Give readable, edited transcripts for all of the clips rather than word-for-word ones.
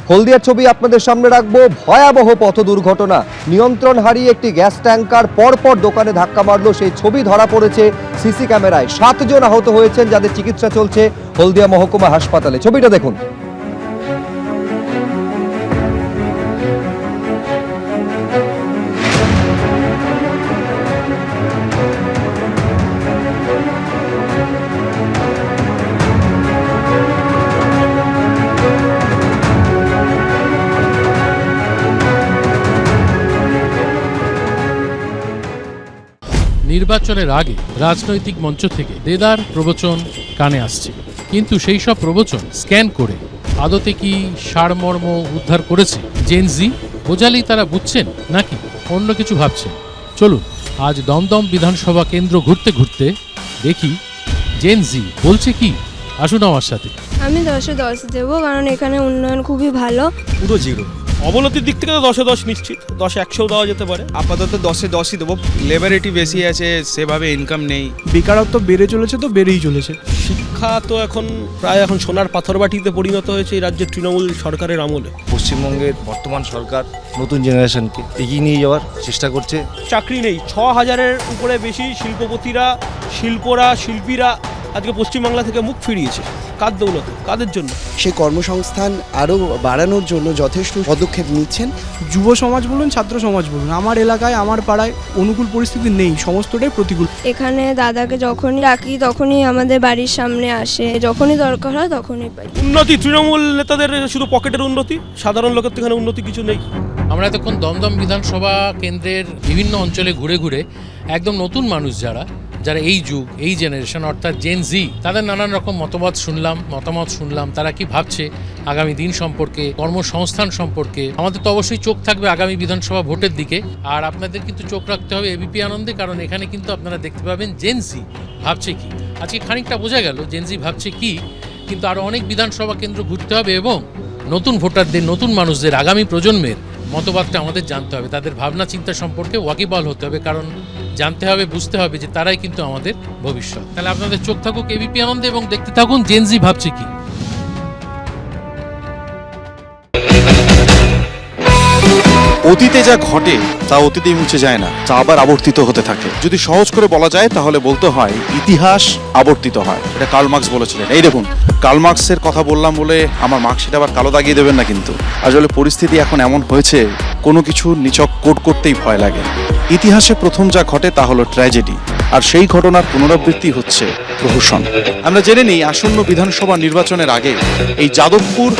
হলদিয়ার ছবি আপনাদের সামনে রাখবো। ভয়াবহ পথ দুর্ঘটনা, নিয়ন্ত্রণ হারিয়ে একটি গ্যাস ট্যাঙ্কার পরপর দোকানে ধাক্কা মারলো, সেই ছবি ধরা পড়েছে সিসি ক্যামেরায়। 7 জন আহত হয়েছেন, যাদের চিকিৎসা চলছে হলদিয়া মহকুমা হাসপাতালে। ছবিটা দেখুন। নির্বাচনের আগে রাজনৈতিক মঞ্চ থেকে দেদার প্রবচন কানে আসছে, কিন্তু সেই সব প্রবচন স্ক্যান করে আদতে কি সারমর্ম উদ্ধার করেছে জেন জি? বোঝালেই তারা বুঝছেন নাকি অন্য কিছু ভাবছেন? চলুন আজ দমদম বিধানসভা কেন্দ্র ঘুরতে ঘুরতে দেখি জেন জি বলছে কি। আসুন আমার সাথে। আমি 10-এ 10 দেবো, কারণ এখানে উন্নয়ন খুবই ভালো। পুরো জিরো। অবনতির দিক থেকে তো 10-এ 10 নিশ্চিত, 10-এ 100 দেওয়া যেতে পারে। আপাতত 10-এ 10ই দেবো। লেবারেটি বেশি আছে, সেভাবে ইনকাম নেই, বেকারত্ব বেড়ে চলেছে, তো বেড়েই চলেছে। শিক্ষা তো এখন প্রায় শোনার পাথরবাটিতে পরিণত হয়েছে এই রাজ্যের তৃণমূল সরকারের আমলে। পশ্চিমবঙ্গের বর্তমান সরকার নতুন জেনারেশনকে এগিয়ে নিয়ে যাওয়ার চেষ্টা করছে। চাকরি নেই, 6000-এর উপরে বেশি শিল্পপতিরা, শিল্পীরা আজকে পশ্চিমবাংলা থেকে মুখ ফিরিয়েছে। কার দৌলতে, কাদের জন্য? সেই কর্মসংস্থান আরও বাড়ানোর জন্য যথেষ্ট পদক্ষেপ নিচ্ছেন। যুব সমাজ বলুন, ছাত্র সমাজ বলুন, আমার এলাকায় আমার পাড়ায় অনুকূল পরিস্থিতি নেই, সমস্তটাই প্রতিকূল। এখানে দাদাকে যখনই ডাকি তখনই আমাদের বাড়ির সামনে আসে, যখনই দরকার হয় তখনই পাই। উন্নতি তৃণমূল নেতাদের শুধু পকেটের উন্নতি, সাধারণ লোকের তো এখানে উন্নতি কিছু নেই। আমরা এতক্ষণ দমদম বিধানসভা কেন্দ্রের বিভিন্ন অঞ্চলে ঘুরে ঘুরে একদম নতুন মানুষ যারা এই যুগ, এই জেনারেশন অর্থাৎ জেন জি, তাদের নানান রকম মতামত শুনলাম তারা কি ভাবছে আগামী দিন সম্পর্কে, কর্মসংস্থান সম্পর্কে। আমাদের তো অবশ্যই চোখ থাকবে আগামী বিধানসভা ভোটের দিকে, আর আপনাদের কিন্তু চোখ রাখতে হবে এবিপি আনন্দে, কারণ এখানে কিন্তু আপনারা দেখতে পাবেন জেন জি ভাবছে কি। আজকে খানিকটা বোঝা গেল জেন জি ভাবছে কি, কিন্তু আরও অনেক বিধানসভা কেন্দ্র ঘুরতে হবে এবং নতুন ভোটারদের, নতুন মানুষদের, আগামী প্রজন্মের মতবাদটা আমাদের জানতে হবে, তাদের ভাবনা চিন্তা সম্পর্কে ওয়াকিবহাল হতে হবে, কারণ জানতে হবে, বুঝতে হবে যে তারাই কিন্তু আমাদের ভবিষ্যৎ। তাহলে আপনাদের চোখ থাকুক এবিপি আনন্দে এবং দেখতে থাকুন জেন জি ভাবছে কি। অতীতে যা ঘটে তা অতীতেই মুছে যায় না, তা আবার আবর্তিত হতে থাকে। যদি সহজ করে বলা যায় তাহলে বলতে হয় ইতিহাস আবর্তিত হয়। এটা কার্ল মার্কস বলেছিলেন। এই দেখুন, কার্ল মার্কসের কথা বললাম বলে আমার মার্কশিট আবার কালো দাগিয়ে দেবেন না কিন্তু। আসলে পরিস্থিতি এখন এমন হয়েছে, কোনো কিছু নিছক কোট করতেই ভয় লাগে। ইতিহাসে প্রথম যা ঘটে তা হলো ট্র্যাজেডি, আর সেই ঘটনার পুনরাবৃত্তি হচ্ছে প্রহসন। আমরা জেনে নিই আসন্ন বিধানসভা নির্বাচনের আগে এই যাদবপুর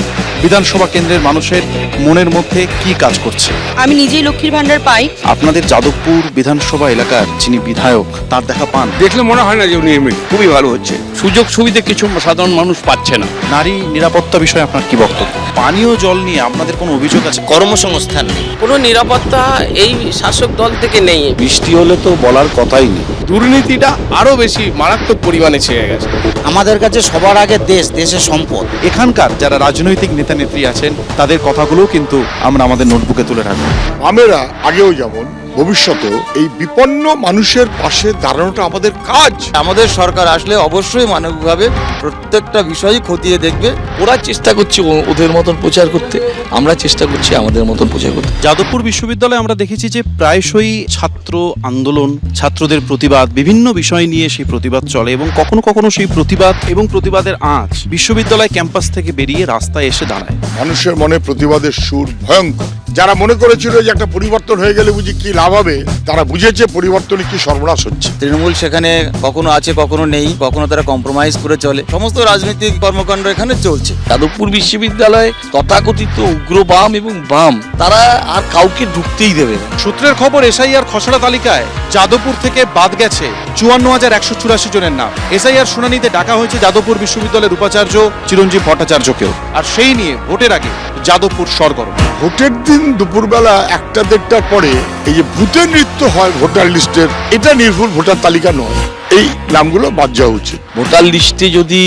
বিধানসভা কেন্দ্রের মানুষের মনের মধ্যে কি কাজ করছে। আমি নিজেই লক্ষ্মীর ভান্ডার পাই। আপনাদের যাদবপুর বিধানসভা এলাকার যিনি বিধায়ক, তার দেখা পান? দেখলে মনে হয় না যে উনি খুবই ভালো হচ্ছে। সুযোগ সুবিধা কিছু সাধারণ মানুষ পাচ্ছে না। নারী নিরাপত্তা বিষয়ে আপনার কি বক্তব্য? পানীয় জল নিয়ে আপনাদের কোনো অভিযোগ আছে? কর্মসংস্থান নেই, কোনো নিরাপত্তা এই শাসক দল থেকে নেই। বৃষ্টি হলে তো বলার কথাই নেই। দুর্নীতিটা আরো বেশি মারাত্মক পরিমাণে ছেয়ে গেছে। আমাদের কাছে সবার আগে দেশের সম্পদ। এখানকার যারা রাজনৈতিক নেতা নেত্রী আছেন তাদের কথাগুলোও কিন্তু আমরা আমাদের নোটবুকে তুলে রাখবো। আমরা আগেও যেমন ভবিষ্যতেও এই বিপন্ন মানুষের পাশে দাঁড়ানোটা আমাদের কাজ। আমাদের সরকার আসলে অবশ্যই মানবিকভাবে প্রত্যেকটা বিষয়ই খতিয়ে দেখবে। ওরা চেষ্টা করছে ওদের মতন প্রচার করতে, আমরা চেষ্টা করছি আমাদের মতন প্রচার করতে। যাদবপুর বিশ্ববিদ্যালয়ে আমরা দেখেছি যে প্রায়শই ছাত্র আন্দোলন, ছাত্রদের প্রতিবাদ, বিভিন্ন বিষয় নিয়ে সেই প্রতিবাদ চলে এবং কখনো কখনো সেই প্রতিবাদ এবং প্রতিবাদের আঁচ বিশ্ববিদ্যালয় ক্যাম্পাস থেকে বেরিয়ে রাস্তায় এসে দাঁড়ায়। মানুষের মনে প্রতিবাদের সুর ভয়ঙ্কর। যারা মনে করেছিল যে একটা পরিবর্তন হয়ে গেলে বুঝি কি লাভ হবে, তারা বুঝেছে পরিবর্তনে কি সর্বনাশ হচ্ছে। তৃণমূল সেখানে কখনো আছে, কখনো নেই, কখনো তারা কম্প্রোমাইজ করে চলে। সমস্ত রাজনৈতিক কর্মকাণ্ড এখানে চলছে। যাদবপুর বিশ্ববিদ্যালয়ে তথাকথিত উগ্রবাম এবং বাম তারা আর কাউকে ঢুকতেই দেবে না। সূত্রের খবর, এসআইআর খসড়া তালিকায় যাদবপুর থেকে বাদ গেছে 54,184 জনের নাম। এসআইআর শুনানিতে ডাকা হয়েছে যাদবপুর বিশ্ববিদ্যালয়ের উপাচার্য চিরঞ্জীব ভট্টাচার্যকেও, আর সেই নিয়ে ভোটের আগে যাদবপুর সরগরম। ভোটের দিন দুপুরবেলা 1টা-1:30টার পরে এই যে ভূতের নৃত্য হয় ভোটার লিস্টের, এটা নির্ভুল ভোটার তালিকা নয়। এই নামগুলো বাদ যাওয়া উচিত। ভোটার লিস্টে যদি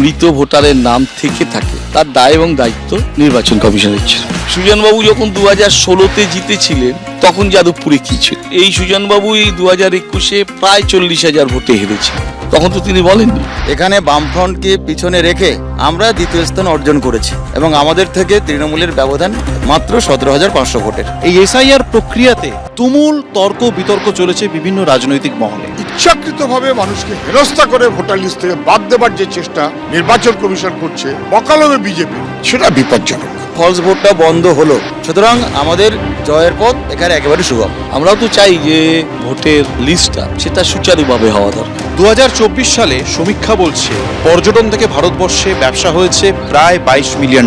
মৃত ভোটারের নাম থেকে থাকে তার দায় এবং দায়িত্ব নির্বাচন কমিশনের ছিল। সুজনবাবু যখন 2016-তে জিতেছিলেন তখন যাদবপুরে কি ছিল? এই সুজনবাবু এই 2021-এ প্রায় 40,000 ভোটে হেরেছে, তখন তো তিনি বলেননি। এখানে বামফ্রন্টকে পিছনে রেখে আমরা দ্বিতীয় স্থান অর্জন করেছি এবং আমাদের থেকে তৃণমূলের ব্যবধান মাত্র 17,500 ভোটের। এই এসআইআর প্রক্রিয়াতে তুমুল তর্ক বিতর্ক চলেছে বিভিন্ন রাজনৈতিক মহলে। ইচ্ছাকৃতভাবে মানুষকে হেনস্থা করে ভোটার লিস্ট থেকে বাদ দেবার যে চেষ্টা নির্বাচন কমিশন করছে বকালমে বিজেপি, সেটা বিপজ্জনক। ফলস ভোটটা বন্ধ হলো, সুতরাং আমাদের জয়ের পথ এখানে একেবারে সুগম। আমরাও তো চাই যে ভোটের লিস্টটা সেটা সুচারুভাবে হওয়া দরকার। 2024 সালে সমীক্ষা বলছে পর্যটন থেকে ভারতবর্ষে ব্যবসা হয়েছে প্রায় $22 মিলিয়ন।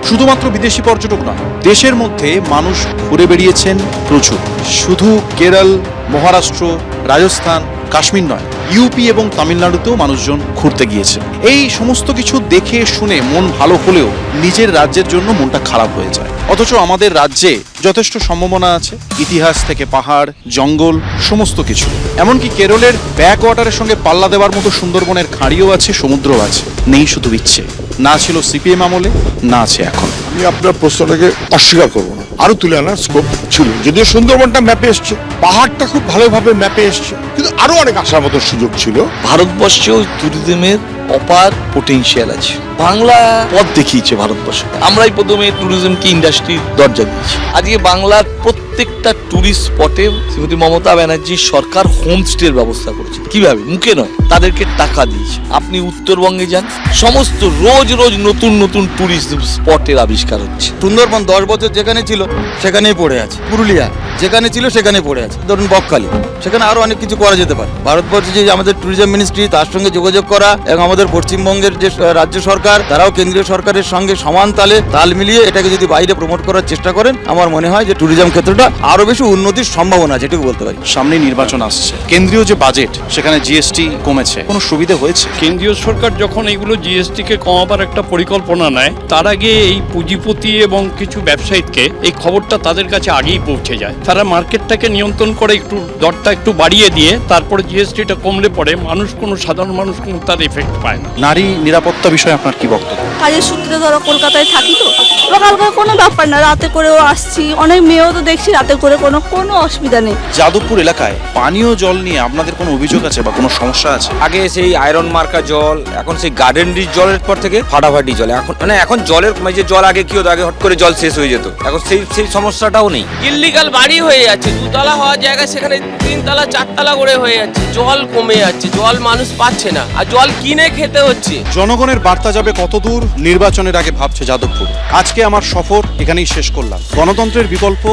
শুধুমাত্র বিদেশি পর্যটক নয়, দেশের মধ্যে মানুষ ঘুরে বেরিয়েছেন প্রচুর। শুধু কেরল, মহারাষ্ট্র, রাজস্থান, কাশ্মীর নয়, ইউপি এবং তামিলনাড়ুতেও মানুষজন ঘুরতে গিয়েছে। এই সমস্ত কিছু দেখে শুনে মন ভালো হলেও নিজের রাজ্যের জন্য মনটা খারাপ হয়ে যায়। অথচ আমাদের রাজ্যে যথেষ্ট সম্ভাবনা আছে, ইতিহাস থেকে পাহাড়, জঙ্গল, সমস্ত কিছু। এমনকি কেরলের ব্যাক ওয়াটারের সঙ্গে পাল্লা দেওয়ার মতো সুন্দরবনের খাঁড়িও আছে, সমুদ্রও আছে। নেই শুধু ইচ্ছে, না ছিল সিপিএম আমলে, না আছে এখন। আমি আপনার প্রশ্নটাকে অস্বীকার করবো না, আরো তুলে আনার স্কোপ ছিল। যদিও সুন্দরবনটা ম্যাপে এসছে, পাহাড়টা খুব ভালোভাবে ম্যাপে এসছে, কিন্তু আরো অনেক আসার মতো সুযোগ ছিল। ভারতবর্ষেও ট্যুরিজমের অপার পোটেনশিয়াল আছে। বাংলা পথ দেখিয়েছে ভারতবর্ষ। আমরাই প্রথমে ট্যুরিজমকে ইন্ডাস্ট্রির দরজা দিয়েছি। আজকে বাংলার প্রত্যেকটা ট্যুরিস্ট স্পটে শ্রীমতী মমতা ব্যানার্জি সরকার হোমস্টের ব্যবস্থা করেছে। কিভাবে? মুখে নয়, তাদেরকে টাকা দিয়েছে। আপনি উত্তরবঙ্গে যান, সমস্ত রোজ রোজ নতুন নতুন ট্যুরিস্ট স্পটের আবিষ্কার হচ্ছে। সুন্দরবন 10 বছর যেখানে ছিল সেখানেই পড়ে আছে। পুরুলিয়া যেখানে ছিল সেখানে পড়ে আছে। ধরুন বকখালি, সেখানে আরো অনেক কিছু করা যেতে পারে। ভারতবর্ষে যে আমাদের ট্যুরিজম মিনিস্ট্রি, তার সঙ্গে যোগাযোগ করা, এবং আমাদের পশ্চিমবঙ্গের যে রাজ্য সরকার, তারাও কেন্দ্রীয় সরকারের সঙ্গে সমান তাল মিলিয়ে এটাকে যদি বাইরে প্রমোট করার চেষ্টা করেন, আমার মনে হয় যে ট্যুরিজম ক্ষেত্রটা আরো বেশি উন্নতির সম্ভাবনা আছে, এটুকু বলতে পারি। সামনে নির্বাচন আসছে, কেন্দ্রীয় যে বাজেট সেখানে জিএসটি কমেছে, কোনো সুবিধা হয়েছে? কেন্দ্রীয় সরকার যখন এইগুলো জিএসটিকে কমাবার একটা পরিকল্পনা নেয়, তার আগে এই পুঁজিপতি এবং কিছু ব্যবসায়ীকে এই খবরটা তাদের কাছে আগেই পৌঁছে যায়। তারা মার্কেটটাকে নিয়ন্ত্রণ করে একটু দরটা একটু বাড়িয়ে দিয়ে তারপরে জিএসটিটা কমলে পড়ে সাধারণ মানুষ কোনো তার এফেক্ট পায় না। নারী নিরাপত্তা বিষয়ে আপনার কি বক্তব্য? কাজের সূত্রে ধরো কলকাতায় থাকি, তো সকালকার কোনো ব্যাপার না, রাতে করেও আসছি, অনেক মেয়েও তো দেখছি রাতে করে, কোনো অসুবিধা নেই। যাদবপুর এলাকায় পানীয় জল নিয়ে আপনাদের কোনো অভিযোগ আছে বা কোনো সমস্যা আছে? আগে সেই আয়রন মার্কা জল, এখন সেই গার্ডেন রিচ জলের পর থেকে ফাটাফাটি জল। এখন জলের যে জল আগে কি হতো, আগে হট করে জল শেষ হয়ে যেত, এখন সেই সমস্যাটাও নেই। ইল্লিগাল বাড়ি হয়ে যাচ্ছে, 2 তলা হওয়ার জায়গায় সেখানে 3 তলা 4 তলা করে হয়ে যাচ্ছে। জল কমে যাচ্ছে, জল মানুষ পাচ্ছে না, আর জল কিনে খেতে হচ্ছে। জনগণের বার্তা যাবে কতদূর, নির্বাচনের আগে ভাবছে যাদবপুর। আজকে আমার সফর এখানেই শেষ করলাম। গণতন্ত্রের বিকল্প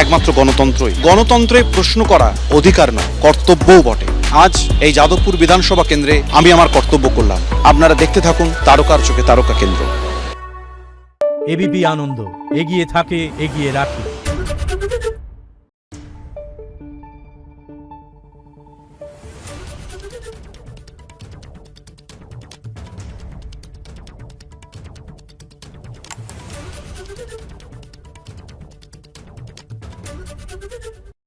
একমাত্র গণতন্ত্রই। গণতন্ত্রে প্রশ্ন করা অধিকার নয়, কর্তব্যও বটে। আজ এই যাদবপুর বিধানসভা কেন্দ্রে আমি আমার কর্তব্য করলাম। আপনারা দেখতে থাকুন তারকার চোখে তারকা কেন্দ্র। এবিপি আনন্দ, এগিয়ে থাকে, এগিয়ে রাখে।